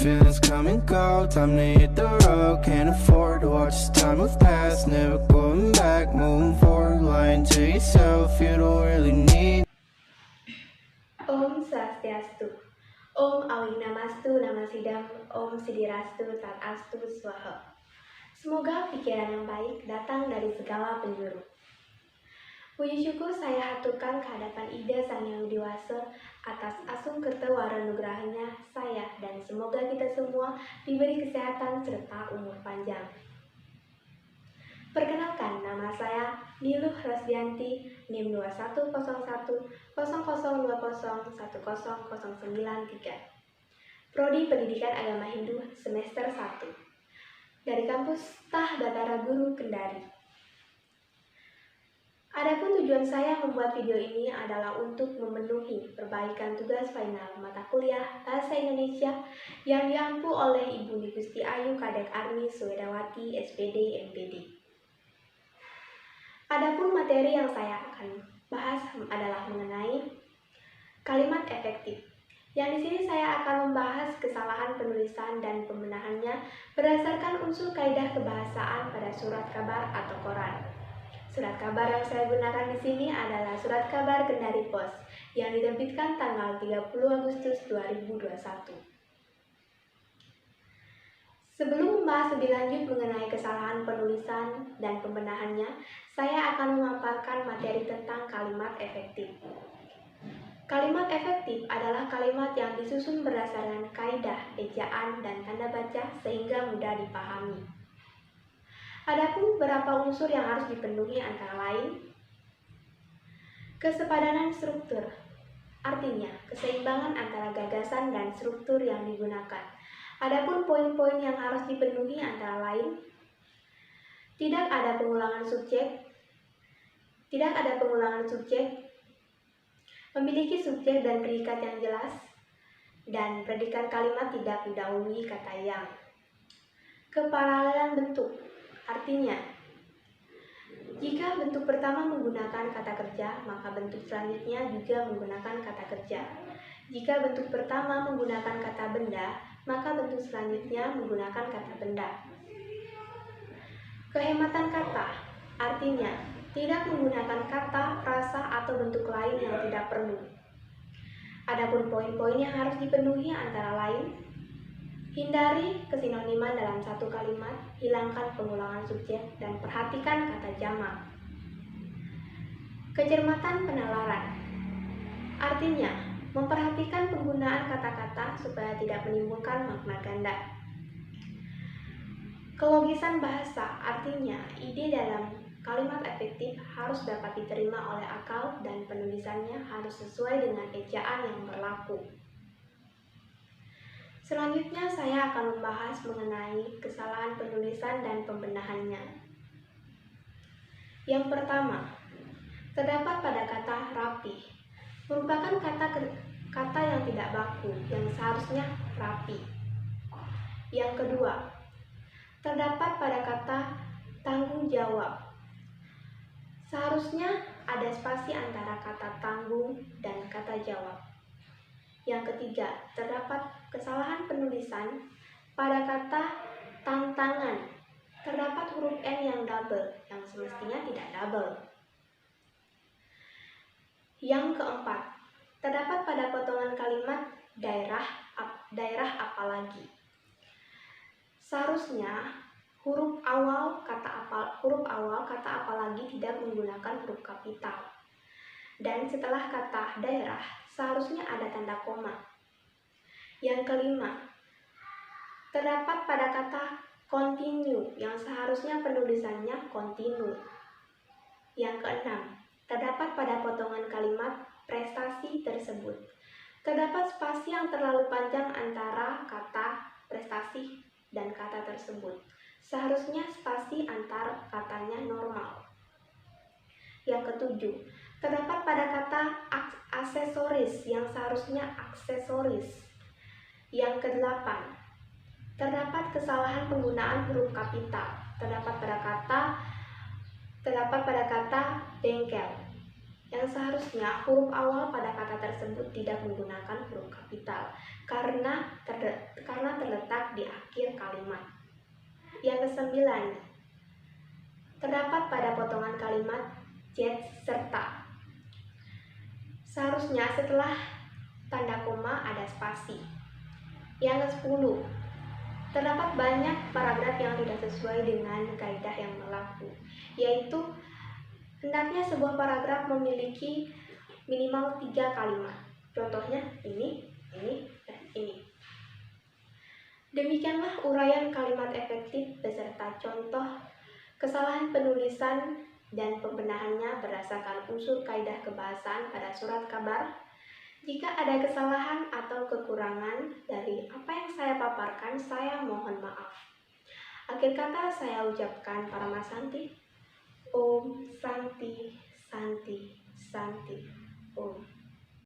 feelings come and go. Time to hit the road, can't afford to watch this time move past. Never going back, moving forward, lying to yourself. You don't really need. Om Swastiastu. Om Awinamastu Namasidam. Om Sidirastu Tatastu Swaha. Semoga pikiran yang baik datang dari segala penjuru. Puji syukur saya haturkan kehadapan Ida Sang Yang Widiwasa atas asung kertewara nugrahnya saya, dan semoga kita semua diberi kesehatan serta umur panjang. Perkenalkan, nama saya Niluh Rosdianti, NIM 21010020101093, Prodi Pendidikan Agama Hindu semester 1, dari kampus Tah Batara Guru Kendari. Adapun tujuan saya membuat video ini adalah untuk memenuhi perbaikan tugas final mata kuliah Bahasa Indonesia yang diampu oleh Ibu Gusti Ayu Kadek Arni Swedawati SPD MPD. Adapun materi yang saya akan bahas adalah mengenai kalimat efektif. Yang di sini saya akan membahas kesalahan penulisan dan pembenahannya berdasarkan unsur kaidah kebahasaan pada surat kabar atau koran. Surat kabar yang saya gunakan di sini adalah Surat Kabar Kendari Pos yang diterbitkan tanggal 30 Agustus 2021. Sebelum membahas lebih lanjut mengenai kesalahan penulisan dan pembenahannya, saya akan memaparkan materi tentang kalimat efektif. Kalimat efektif adalah kalimat yang disusun berdasarkan kaidah, ejaan, dan tanda baca sehingga mudah dipahami. Adapun beberapa unsur yang harus dipenuhi antara lain kesepadanan struktur, artinya keseimbangan antara gagasan dan struktur yang digunakan. Adapun poin-poin yang harus dipenuhi antara lain tidak ada pengulangan subjek, memiliki subjek dan predikat yang jelas, dan predikat kalimat tidak didahului kata yang. Keparalelan bentuk, artinya, jika bentuk pertama menggunakan kata kerja, maka bentuk selanjutnya juga menggunakan kata kerja. Jika bentuk pertama menggunakan kata benda, maka bentuk selanjutnya menggunakan kata benda. Kehematan kata, artinya, tidak menggunakan kata, frasa, atau bentuk lain yang tidak perlu. Adapun poin-poin yang harus dipenuhi antara lain, hindari kesinoniman dalam satu kalimat, hilangkan pengulangan subjek, dan perhatikan kata jamak. Kecermatan penalaran, artinya memperhatikan penggunaan kata-kata supaya tidak menimbulkan makna ganda. Kelogisan bahasa, artinya ide dalam kalimat efektif harus dapat diterima oleh akal dan penulisannya harus sesuai dengan ejaan yang berlaku. Selanjutnya saya akan membahas mengenai kesalahan penulisan dan pembenahannya. Yang pertama, terdapat pada kata rapi, merupakan kata yang tidak baku, yang seharusnya rapi. Yang kedua, terdapat pada kata tanggung jawab, seharusnya ada spasi antara kata tanggung dan kata jawab. Yang ketiga, terdapat kesalahan penulisan pada kata tantangan. Terdapat huruf N yang double, yang semestinya tidak double. Yang keempat, terdapat pada potongan kalimat daerah apalagi. Seharusnya huruf awal kata apalagi tidak menggunakan huruf kapital. Dan setelah kata daerah, seharusnya ada tanda koma. Yang kelima, terdapat pada kata continue yang seharusnya penulisannya continue. Yang keenam, terdapat pada potongan kalimat prestasi tersebut. Terdapat spasi yang terlalu panjang antara kata prestasi dan kata tersebut. Seharusnya spasi antar katanya normal. Yang ketujuh, terdapat pada kata aksesoris yang seharusnya aksesoris. Yang kedelapan, terdapat kesalahan penggunaan huruf kapital. Terdapat pada kata bengkel. yang seharusnya huruf awal pada kata tersebut tidak menggunakan huruf kapital karena terletak di akhir kalimat. Yang kesembilan, terdapat pada potongan kalimat jet serta. Seharusnya setelah tanda koma ada spasi. Yang ke-10, terdapat banyak paragraf yang tidak sesuai dengan kaidah yang berlaku, yaitu hendaknya sebuah paragraf memiliki minimal 3 kalimat. Contohnya ini, dan ini. Demikianlah uraian kalimat efektif beserta contoh kesalahan penulisan dan pembenahannya berdasarkan unsur kaidah kebahasaan pada surat kabar. Jika ada kesalahan atau kekurangan dari apa yang saya paparkan, saya mohon maaf. Akhir kata saya ucapkan Paramasanti. Om Santi Santi Santi Om.